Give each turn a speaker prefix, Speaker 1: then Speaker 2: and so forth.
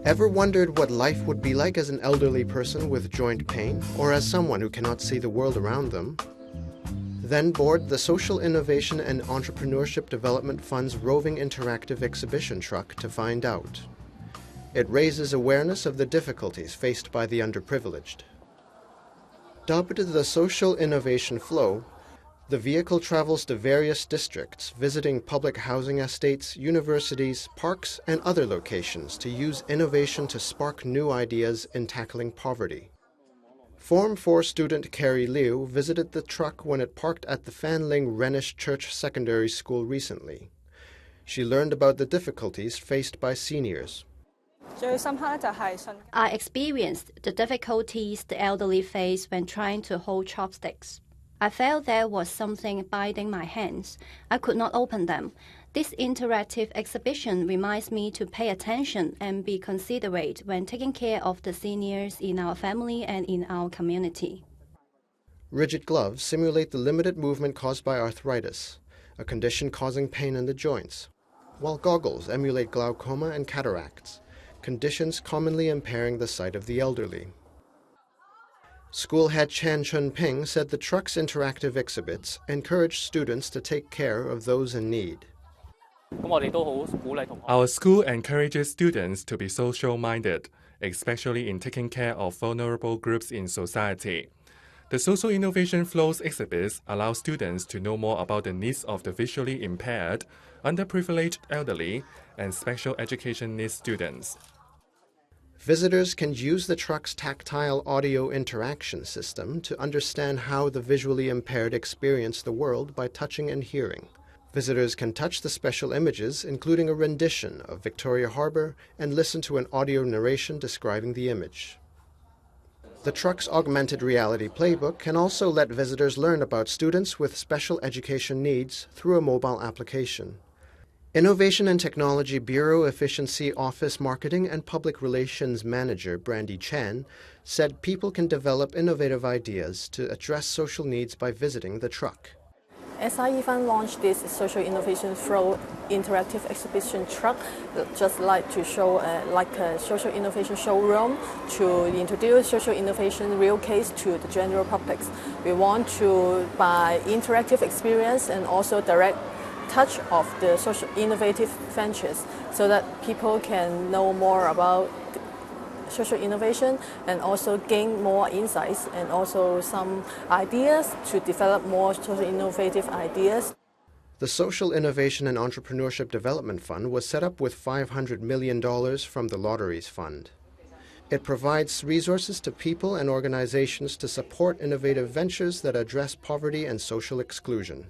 Speaker 1: Ever wondered what life would be like as an elderly person with joint pain, or as someone who cannot see the world around them? Then board the Social Innovation and Entrepreneurship Development Fund's roving interactive exhibition truck to find out. It raises awareness of the difficulties faced by the underprivileged. Dubbed the Social Innovation Flow, the vehicle travels to various districts, visiting public housing estates, universities, parks, and other locations to use innovation to spark new ideas in tackling poverty. Form 4 student Carrie Liu visited the truck when it parked at the Fanling Rhenish Church Secondary School recently. She learned about the difficulties faced by seniors.
Speaker 2: I experienced the difficulties the elderly face when trying to hold chopsticks. I felt there was something binding my hands. I could not open them. This interactive exhibition reminds me to pay attention and be considerate when taking care of the seniors in our family and in our community.
Speaker 1: Rigid gloves simulate the limited movement caused by arthritis, a condition causing pain in the joints, while goggles emulate glaucoma and cataracts, conditions commonly impairing the sight of the elderly. School head Chan Chun-ping said the truck's interactive exhibits encourage students to take care of those in need.
Speaker 3: Our school encourages students to be social-minded, especially in taking care of vulnerable groups in society. The Social Innovation Flows exhibits allow students to know more about the needs of the visually impaired, underprivileged elderly, and special education needs students.
Speaker 1: Visitors can use the truck's tactile audio interaction system to understand how the visually impaired experience the world by touching and hearing. Visitors can touch the special images, including a rendition of Victoria Harbour, and listen to an audio narration describing the image. The truck's augmented reality playbook can also let visitors learn about students with special education needs through a mobile application. Innovation and Technology Bureau Efficiency Office Marketing and Public Relations Manager Brandy Chan said people can develop innovative ideas to address social needs by visiting the truck.
Speaker 4: As I even launched this Social Innovation Flow interactive exhibition truck, just like to show like a social innovation showroom to introduce social innovation real case to the general public. We want to, by interactive experience and also direct touch of the social innovative ventures, so that people can know more about social innovation and also gain more insights and also some ideas to develop more social innovative ideas.
Speaker 1: The Social Innovation and Entrepreneurship Development Fund was set up with $500 million from the Lotteries Fund. It provides resources to people and organizations to support innovative ventures that address poverty and social exclusion.